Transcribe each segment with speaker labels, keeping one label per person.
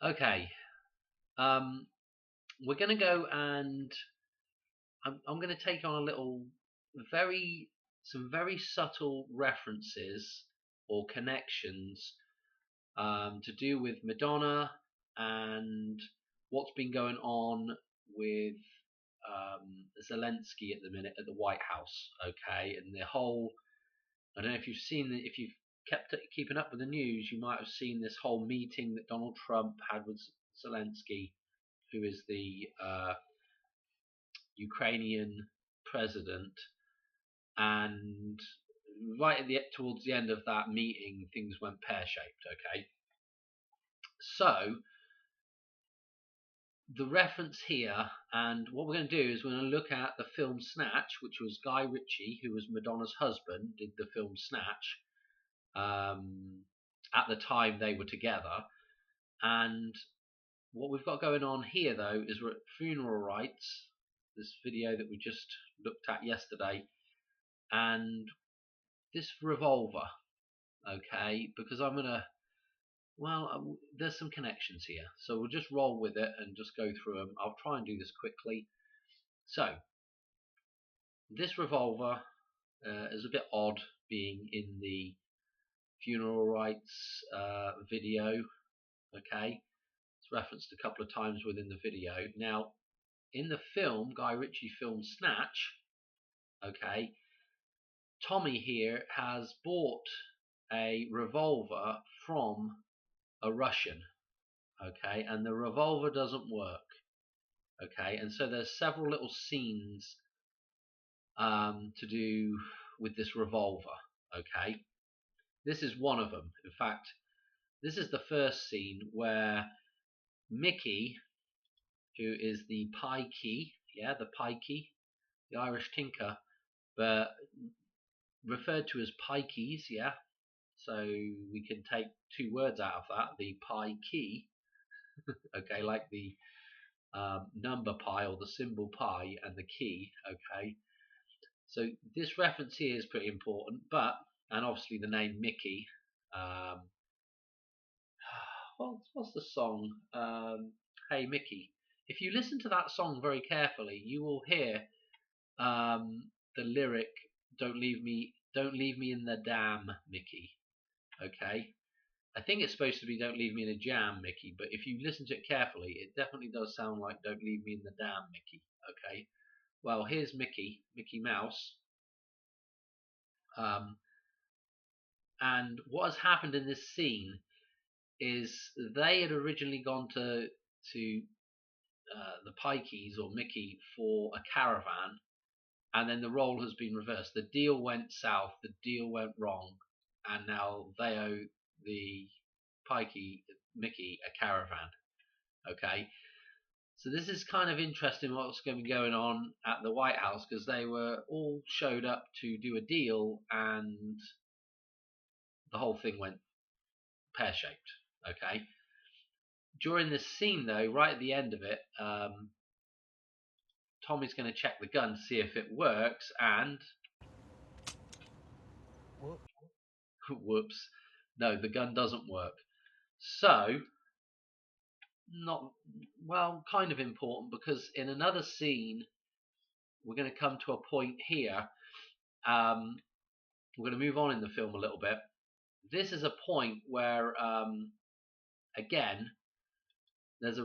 Speaker 1: Okay, um, we're going to go and I'm going to take on a little, some very subtle references or connections to do with Madonna and what's been going on with Zelensky at the minute at the White House. Okay, and the whole, I don't know if you've seen if you've keeping up with the news, you might have seen this whole meeting that Donald Trump had with Zelensky, who is the Ukrainian president, and right towards the end of that meeting, things went pear-shaped. Okay, so the reference here, and what we're going to do is we're going to look at the film Snatch, which was Guy Ritchie, who was Madonna's husband, did the film Snatch. At the time they were together, and what we've got going on here though is we're at funeral rites, this video that we just looked at yesterday, and this revolver. Okay, because there's some connections here, so we'll just roll with it and just go through them. I'll try and do this quickly. So this revolver is a bit odd being in the funeral rites video. Okay, it's referenced a couple of times within the video. Now, in the film, Guy Ritchie film Snatch, okay, Tommy here has bought a revolver from a Russian, okay, and the revolver doesn't work, okay, and so there's several little scenes to do with this revolver, okay. This is one of them. In fact, this is the first scene where Mickey, who is the pikey, the pikey, the Irish tinker, but referred to as pikeys, so we can take two words out of that, the pikey, okay, like the number pi or the symbol pi and the key, okay. So this reference here is pretty important, and obviously the name Mickey. What's the song? Hey Mickey. If you listen to that song very carefully, you will hear the lyric, don't leave me in the dam, Mickey. Okay, I think it's supposed to be don't leave me in a jam, Mickey, but if you listen to it carefully, it definitely does sound like don't leave me in the dam, Mickey. Okay, well, here's Mickey Mouse, and what has happened in this scene is they had originally gone to the Pikeys or Mickey for a caravan, and then the role has been reversed. The deal went south, the deal went wrong, and now they owe the Mickey a caravan. Okay, so this is kind of interesting what's going to be going on at the White House, because they were all showed up to do a deal, and the whole thing went pear-shaped. Okay, during this scene though, right at the end of it, Tommy's going to check the gun to see if it works, and whoops, no, the gun doesn't work. So, not, well, kind of important, because in another scene, we're going to come to a point here. We're going to move on in the film a little bit. This is a point where, again, there's the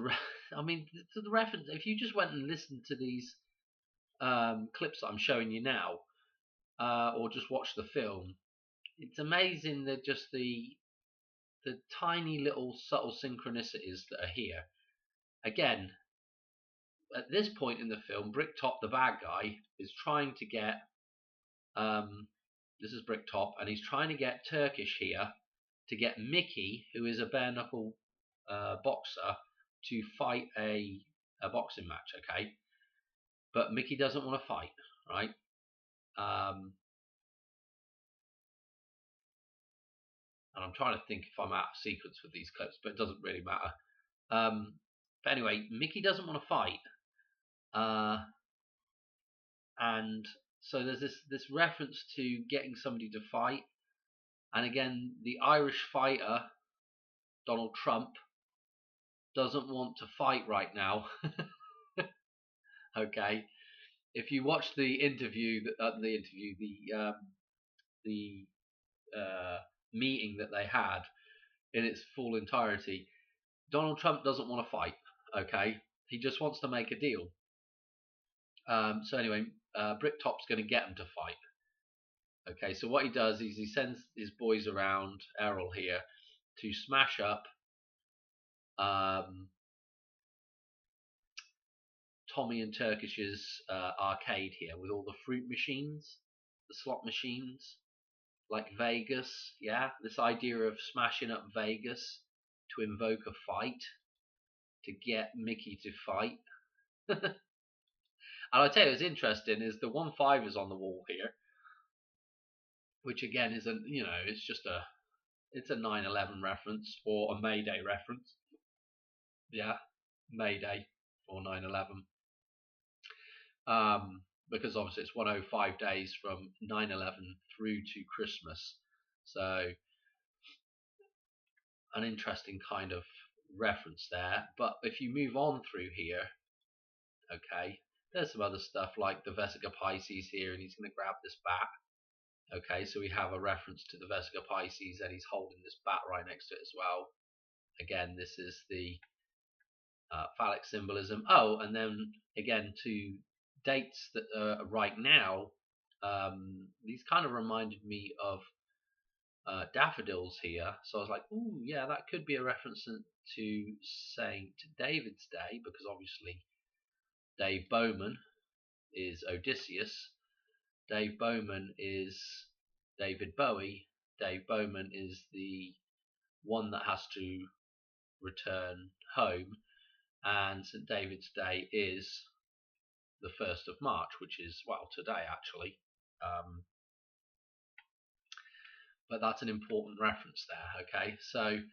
Speaker 1: reference. If you just went and listened to these clips that I'm showing you now, or just watch the film, it's amazing that just the tiny little subtle synchronicities that are here. Again, at this point in the film, Bricktop, the bad guy, is trying to get this is Bricktop, and he's trying to get Turkish here to get Mickey, who is a bare knuckle boxer, to fight a boxing match. Okay, but Mickey doesn't want to fight, right? And I'm trying to think if I'm out of sequence with these clips, but it doesn't really matter. But anyway, Mickey doesn't want to fight, and so there's this reference to getting somebody to fight, and again, the Irish fighter Donald Trump doesn't want to fight right now. Okay, if you watch the interview, the meeting that they had in its full entirety, Donald Trump doesn't want to fight. Okay, he just wants to make a deal. So anyway, Bricktop's going to get him to fight. Okay, so what he does is he sends his boys around, Errol here, to smash up Tommy and Turkish's arcade here with all the fruit machines, the slot machines, like Vegas. Yeah, this idea of smashing up Vegas to invoke a fight, to get Mickey to fight. And I'll tell you what's interesting is the 1-5 is on the wall here, which again is it's a 9/11 reference or a May Day reference. Yeah, May Day or 9/11. Because obviously it's 105 days from 9/11 through to Christmas. So an interesting kind of reference there. But if you move on through here, okay, there's some other stuff like the Vesica Pisces here, and he's going to grab this bat. Okay, so we have a reference to the Vesica Pisces, and he's holding this bat right next to it as well. Again, this is the phallic symbolism. Oh, and then again to dates that are right now. These kind of reminded me of daffodils here, so I was like, "Ooh, yeah, that could be a reference to Saint David's Day," because obviously Dave Bowman is Odysseus, Dave Bowman is David Bowie, Dave Bowman is the one that has to return home, and St. David's Day is the 1st of March, which is, well, today actually. But that's an important reference there. Okay, so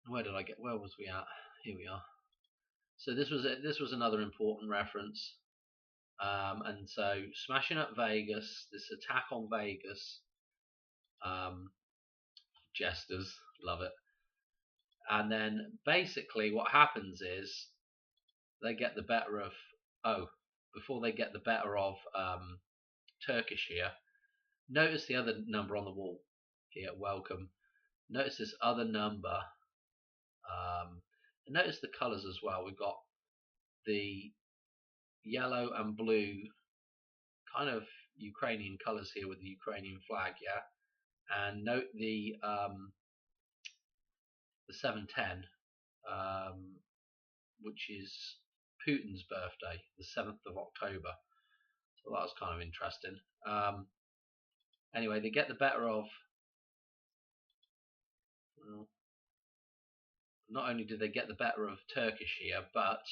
Speaker 1: where was we at? Here we are. So this was another important reference. And so smashing up Vegas, this attack on Vegas, jesters love it. And then basically what happens is they get the better of before they get the better of Turkish here. Notice the other number on the wall here, welcome. Notice this other number, and notice the colours as well. We've got the yellow and blue kind of Ukrainian colours here with the Ukrainian flag, yeah. And note the 710, which is Putin's birthday, the 7th of October. So that was kind of interesting. Anyway, they get the better of. Well, not only do they get the better of Turkish here, but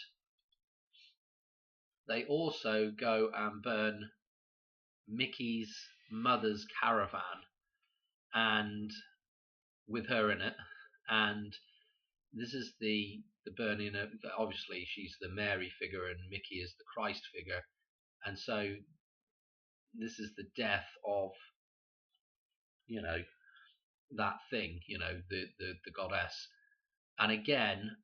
Speaker 1: they also go and burn Mickey's mother's caravan, and with her in it, and this is the burning of, obviously she's the Mary figure and Mickey is the Christ figure, and so this is the death of that thing, the goddess. And again,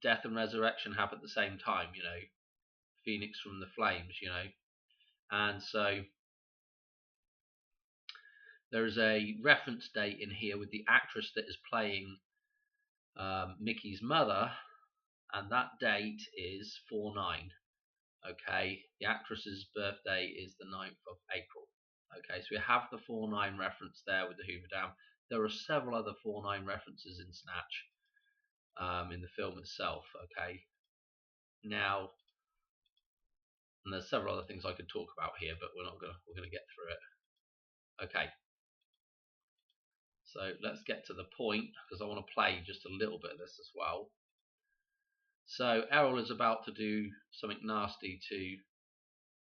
Speaker 1: death and resurrection happen at the same time, Phoenix from the flames, and so there's a reference date in here with the actress that is playing Mickey's mother, and that date is 4/9. Okay, the actress's birthday is the 9th of April. Okay, so we have the 4/9 reference there with the Hoover Dam. There are several other 4/9 references in Snatch, in the film itself. Okay, now, and there's several other things I could talk about here, but we're gonna get through it. Okay, so let's get to the point, because I want to play just a little bit of this as well. So Errol is about to do something nasty to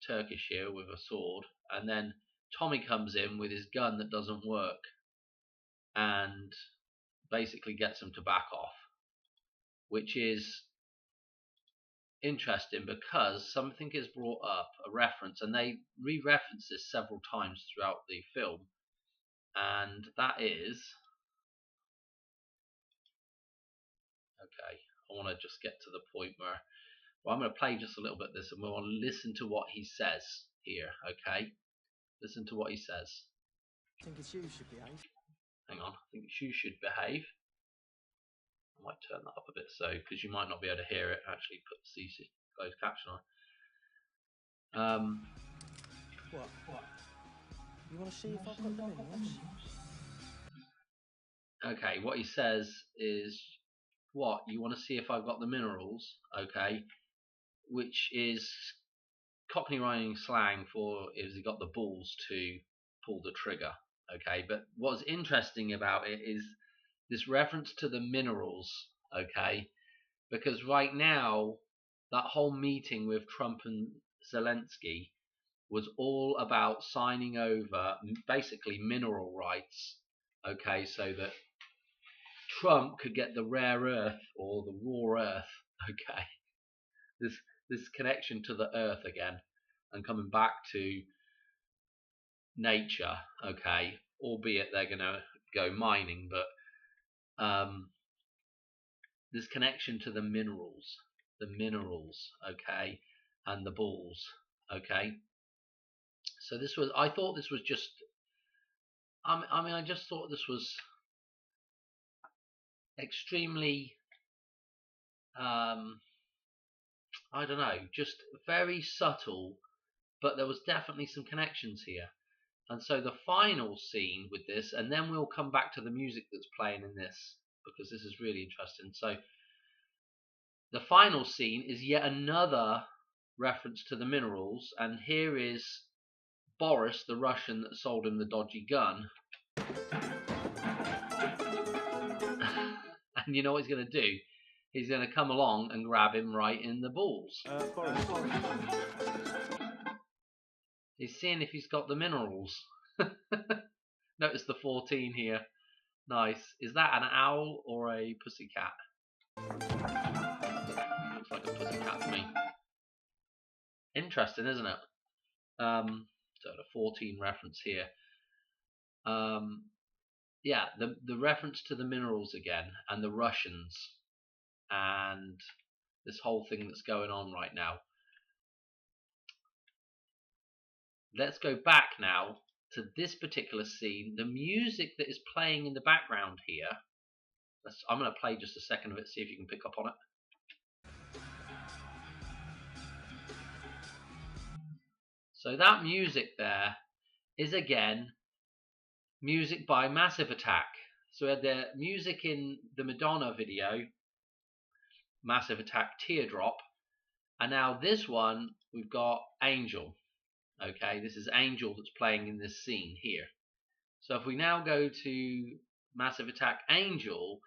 Speaker 1: Turkish here with a sword, and then Tommy comes in with his gun that doesn't work and basically gets him to back off, which is interesting because something is brought up, a reference, and they re-reference this several times throughout the film, and that is, okay, I want to just get to the point where, well, I'm going to play just a little bit of this, and we want to listen to what he says here. Okay, listen to what he says.
Speaker 2: I think it's you should behave.
Speaker 1: Hang on, I think you should behave. I might turn that up a bit, so because you might not be able to hear it. Actually, put the CC closed caption on.
Speaker 2: What? You want to see if I've got the minerals?
Speaker 1: Okay, what he says is, what, you want to see if I've got the minerals? Okay, which is Cockney rhyming slang for is he got the balls to pull the trigger. Okay, but what's interesting about it is this reference to the minerals. Okay, because right now that whole meeting with Trump and Zelensky was all about signing over basically mineral rights. Okay, so that Trump could get the rare earth or the raw earth. Okay, this connection to the earth again, and coming back to nature. Okay, albeit they're gonna go mining, but this connection to the minerals, okay, and the bulls. Okay, so this was, I thought this was just, I mean, I just thought this was extremely, I don't know, just very subtle, but there was definitely some connections here. And so the final scene with this, and then we'll come back to the music that's playing in this, because this is really interesting. So the final scene is yet another reference to the minerals, and here is Boris, the Russian that sold him the dodgy gun. And you know what he's going to do? He's going to come along and grab him right in the balls.
Speaker 2: Boris.
Speaker 1: He's seeing if he's got the minerals. Notice the 14 here. Nice. Is that an owl or a pussycat? Looks like a pussycat to me. Interesting, isn't it? So the 14 reference here. Yeah, the reference to the minerals again, and the Russians, and this whole thing that's going on right now. Let's go back now to this particular scene. The music that is playing in the background here. I'm going to play just a second of it, see if you can pick up on it. So that music there is again music by Massive Attack. So we had the music in the Madonna video, Massive Attack Teardrop, and now this one we've got Angel. Okay, this is Angel that's playing in this scene here. So if we now go to Massive Attack Angel,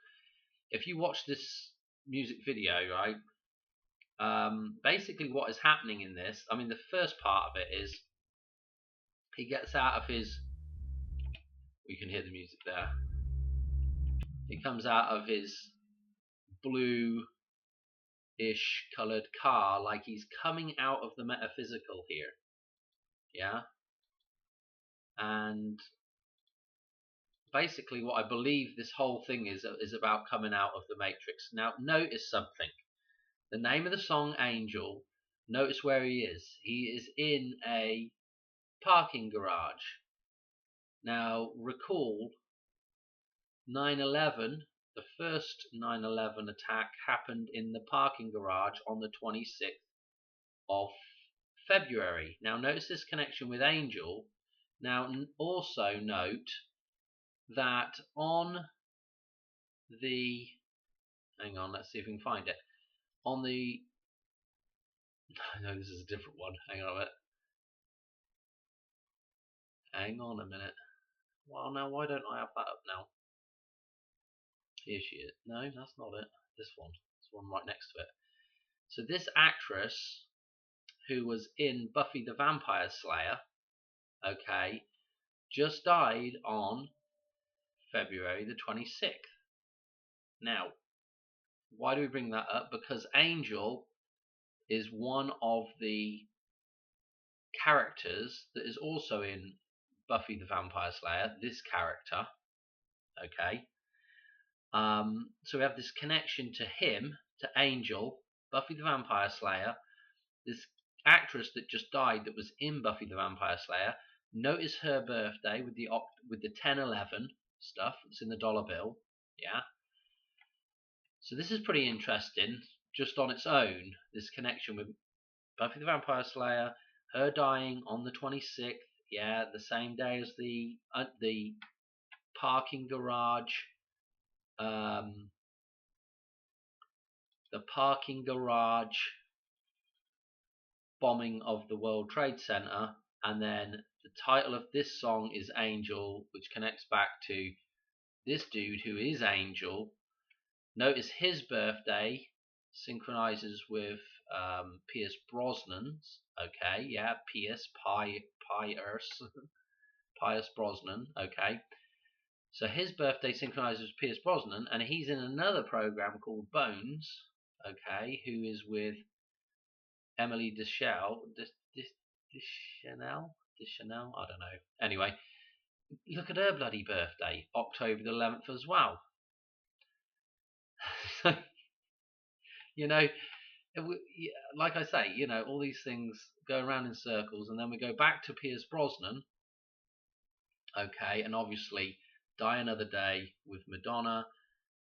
Speaker 1: if you watch this music video, right, basically what is happening in this, I mean, the first part of it is he gets out of his, we can hear the music there, he comes out of his blue-ish coloured car like he's coming out of the metaphysical here. Yeah, and basically what I believe this whole thing is about coming out of the Matrix. Now notice something. The name of the song, Angel, notice where he is. He is in a parking garage. Now recall 9/11, the first 9/11 attack happened in the parking garage on the 26th of February. Now notice this connection with Angel. Now also note that on the, hang on, let's see if we can find it. On the, no, this is a different one. Hang on a minute. Hang on a minute. Well, now why don't I have that up now? Here she is. No, that's not it. This one. This one right next to it. So this actress who was in Buffy the Vampire Slayer, okay, just died on February the 26th. Now, why do we bring that up? Because Angel is one of the characters that is also in Buffy the Vampire Slayer, this character, okay. So we have this connection to him, to Angel, Buffy the Vampire Slayer. This actress that just died that was in Buffy the Vampire Slayer. Notice her birthday with the 1011 stuff that's in the dollar bill. Yeah. So this is pretty interesting just on its own. This connection with Buffy the Vampire Slayer, her dying on the 26th. Yeah, the same day as the parking garage. The parking garage bombing of the World Trade Center, and then the title of this song is Angel, which connects back to this dude who is Angel. Notice his birthday synchronizes with Pierce Brosnan's. Okay, yeah, Pierce Brosnan. Okay, so his birthday synchronizes with Pierce Brosnan, and he's in another program called Bones. Okay, who is with Emily Deschanel. Deschanel? I don't know. Anyway, look at her bloody birthday, October the 11th as well. So, like I say, all these things go around in circles, and then we go back to Pierce Brosnan. Okay, and obviously Die Another Day with Madonna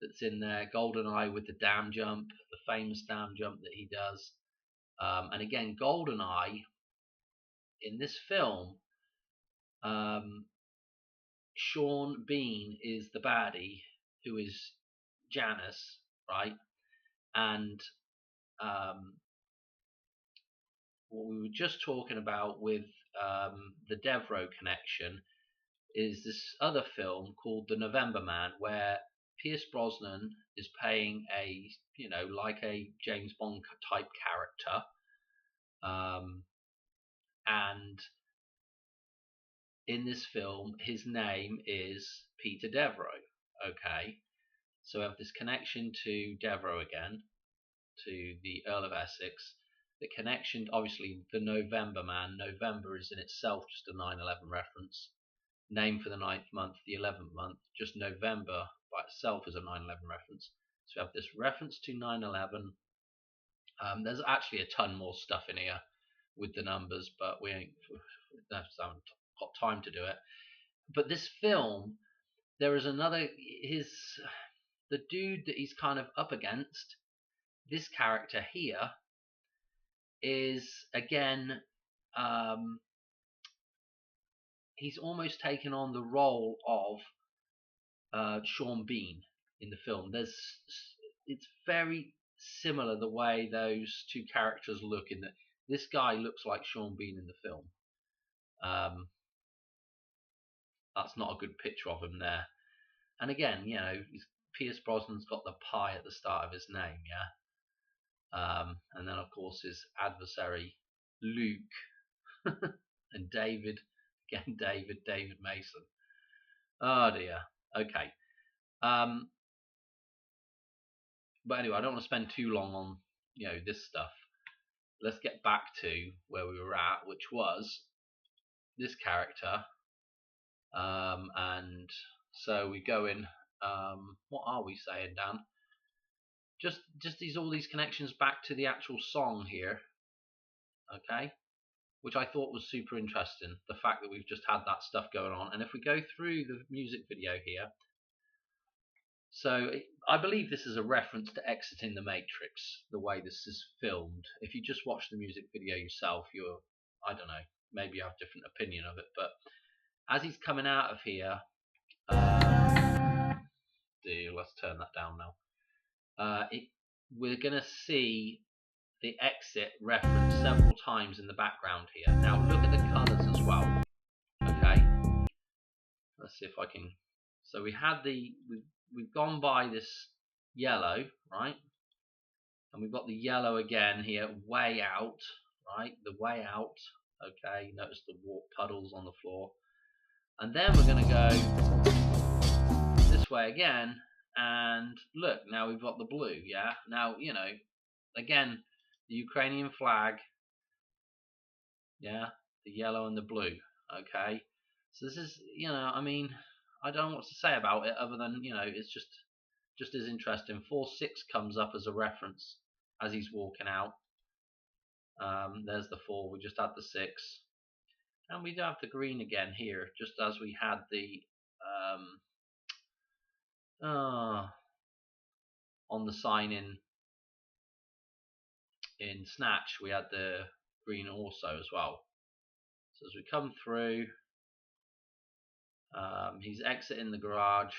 Speaker 1: that's in there. GoldenEye with the dam jump, the famous dam jump that he does. And again, GoldenEye in this film, Sean Bean is the baddie, who is Janice, right? And what we were just talking about with the Devereaux connection is this other film called The November Man, where Pierce Brosnan is playing like a James Bond type character, and in this film his name is Peter Devereaux. Okay, so we have this connection to Devereaux again, to the Earl of Essex. The connection, obviously, the November Man. November is in itself just a 9/11 reference. Name for the 9th month, the 11th month. Just November by itself is a 9/11 reference. So we have this reference to 9/11. There's actually a ton more stuff in here with the numbers, but we haven't got time to do it. But this film, there is another. The dude that he's kind of up against, this character here, is again, he's almost taken on the role of Sean Bean in the film. It's very similar the way those two characters look in that. This guy looks like Sean Bean in the film. That's not a good picture of him there. And again, Pierce Brosnan's got the pie at the start of his name, yeah. And then of course his adversary Luke and David Mason. Oh dear. Okay. But anyway, I don't want to spend too long on this stuff. Let's get back to where we were at, which was this character. And so we go in. What are we saying, Dan? Just all these connections back to the actual song here. Okay, which I thought was super interesting. The fact that we've just had that stuff going on, and if we go through the music video here. So I believe this is a reference to Exiting the Matrix, the way this is filmed. If you just watch the music video yourself, I don't know, maybe you have a different opinion of it. But as he's coming out of here, let's turn that down now. We're going to see the exit reference several times in the background here. Now look at the colours as well. Okay, let's see if I can. So we had we've gone by this yellow, right? And we've got the yellow again here, way out, right? The way out. Okay, notice the warp puddles on the floor. And then we're going to go this way again. And look, now we've got the blue, yeah? Now, again, the Ukrainian flag, yeah? The yellow and the blue, okay? So this is, I don't know what to say about it other than, it's just just as interesting, 4-6 comes up as a reference as he's walking out. There's the 4. We just had the 6, and we do have the green again here, just as we had the on the sign in Snatch. We had the green also as well. So as we come through, he's exiting the garage.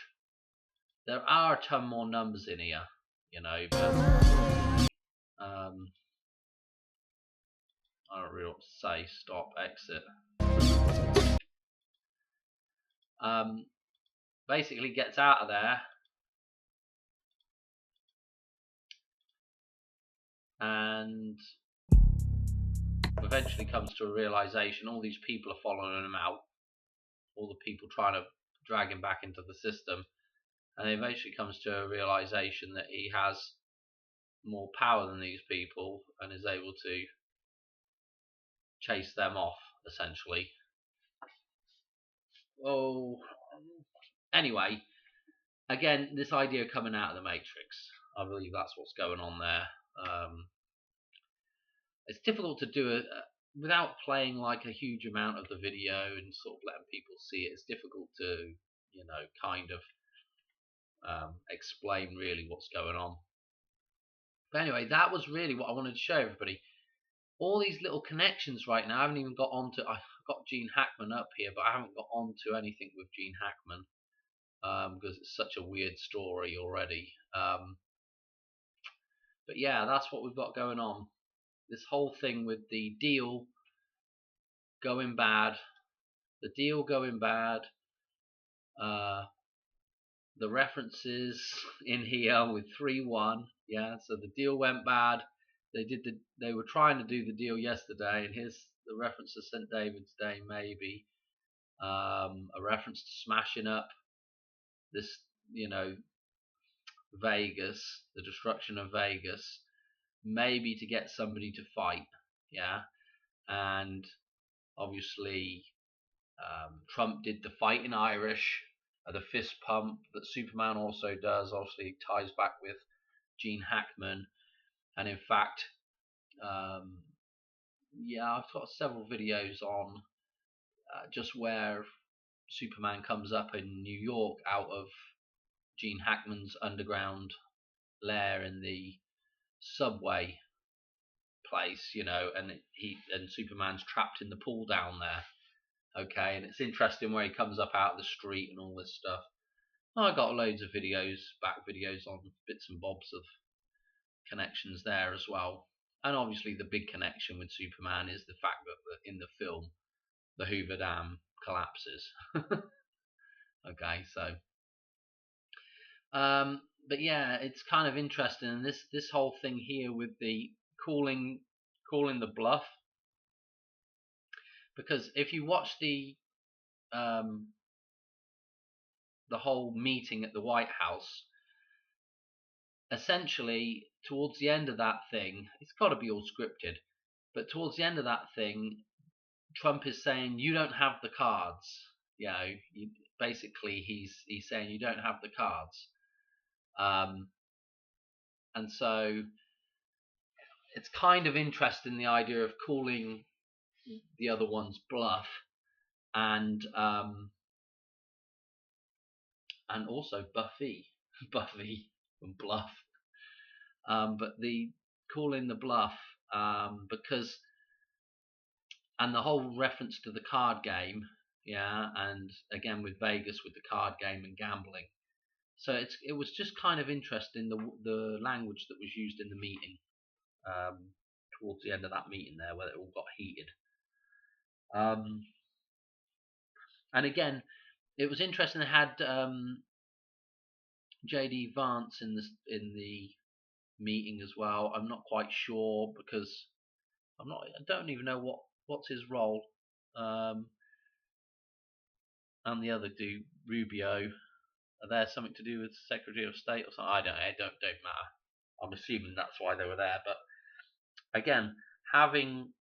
Speaker 1: There are a ton more numbers in here, but I don't really want to say stop, exit. Basically gets out of there and eventually comes to a realization. All these people are following him out, all the people trying to drag him back into the system, and he eventually comes to a realization that he has more power than these people and is able to chase them off, essentially. Oh, anyway, again, this idea coming out of the Matrix, I believe that's what's going on there. It's difficult to do it without playing like a huge amount of the video and sort of letting people see it. It's difficult to, kind of explain really what's going on. But anyway, that was really what I wanted to show everybody. All these little connections right now. I haven't even got onto. I've got Gene Hackman up here, but I haven't got onto anything with Gene Hackman because it's such a weird story already. But yeah, that's what we've got going on. This whole thing with the deal going bad, the references in here with 3-1. Yeah, so the deal went bad. They were trying to do the deal yesterday, and here's the reference to St. David's Day, maybe a reference to smashing up this, Vegas, the destruction of Vegas, maybe to get somebody to fight. Yeah, and obviously Trump did the fighting Irish, the fist pump that Superman also does. Obviously ties back with Gene Hackman, and in fact, I've got several videos on just where Superman comes up in New York out of Gene Hackman's underground lair in the subway place, and Superman's trapped in the pool down there. Okay, and it's interesting where he comes up out of the street and all this stuff. I got loads of back videos on bits and bobs of connections there as well. And obviously the big connection with Superman is the fact that in the film the Hoover Dam collapses. Okay, so but yeah, it's kind of interesting, and this whole thing here with the calling the bluff, because if you watch the whole meeting at the White House, essentially towards the end of that thing, it's got to be all scripted, but towards the end of that thing, Trump is saying you don't have the cards. Basically he's saying you don't have the cards, and so it's kind of interesting, the idea of calling the other one's bluff, and also Buffy and bluff, but the calling the bluff, because, and the whole reference to the card game, and again with Vegas with the card game and gambling. So it was just kind of interesting, the language that was used in the meeting, towards the end of that meeting there, where it all got heated. And again, it was interesting. They had J.D. Vance in the meeting as well. I'm not quite sure, because I don't even know what's his role. And the other dude, Rubio, are there something to do with Secretary of State or something? I don't know. It don't matter. I'm assuming that's why they were there. But again, having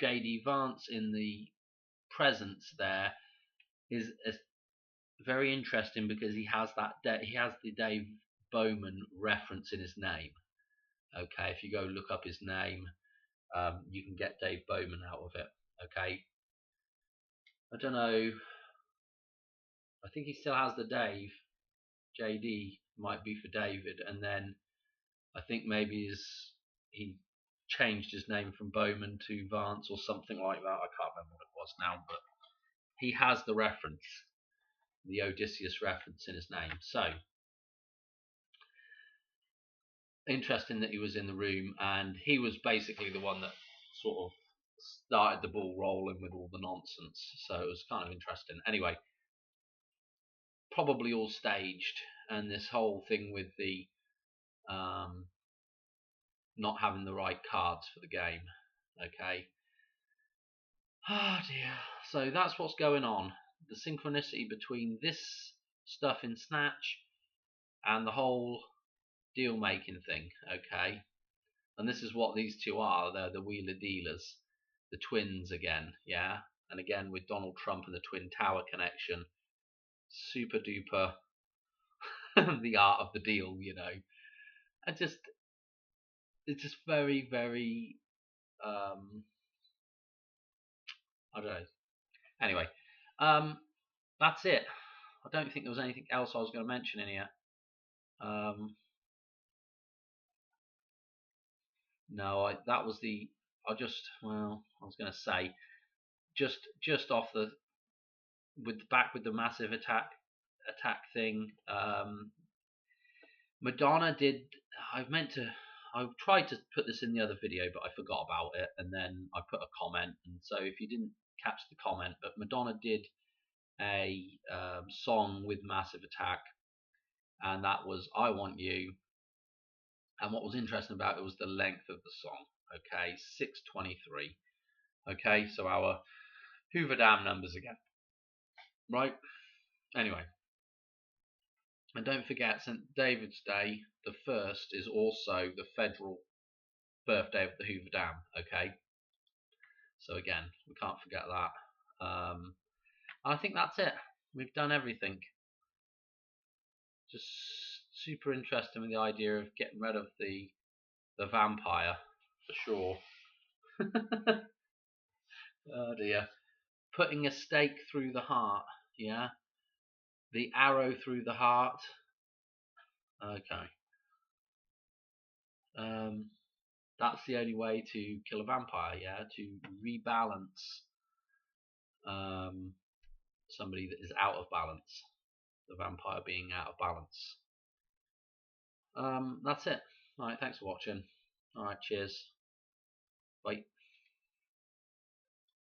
Speaker 1: J.D. Vance in the presence there is very interesting, because he has the Bowman reference in his name. Okay, if you go look up his name, you can get Dave Bowman out of it. Okay, I don't know. I think he still has the Dave. JD might be for David, and then I think maybe he changed his name from Bowman to Vance or something like that. I can't remember what it was now, but he has the reference, the Odysseus reference in his name. So interesting that he was in the room, and he was basically the one that sort of started the ball rolling with all the nonsense. So it was kind of interesting. Anyway, probably all staged, and this whole thing with the not having the right cards for the game. Okay. Oh dear. So that's what's going on. The synchronicity between this stuff in Snatch and the whole deal making thing. Okay. And this is what these two are. They're the wheeler dealers, the twins again. Yeah. And again with Donald Trump and the Twin Tower connection. Super duper. The art of the deal, you know. It's just very, very. I don't know. Anyway, that's it. I don't think there was anything else I was going to mention in here. No, that was the. I was going to say, just off the with the massive attack thing. Madonna did. I tried to put this in the other video, but I forgot about it, and then I put a comment. And so, if you didn't catch the comment, but Madonna did a song with Massive Attack, and that was "I Want You." And what was interesting about it was the length of the song. Okay, 6:23. Okay, so our Hoover Dam numbers again. Right. Anyway, and don't forget St. David's Day, the 1st, is also the federal birthday of the Hoover Dam. Okay, so again, we can't forget that. I think that's it. We've done everything. Just super interesting with the idea of getting rid of the vampire for sure. Oh dear. Putting a stake through the heart. Yeah. The arrow through the heart. Okay. That's the only way to kill a vampire. Yeah. To rebalance somebody that is out of balance. The vampire being out of balance. That's it. Alright, thanks for watching. Alright, cheers. Bye.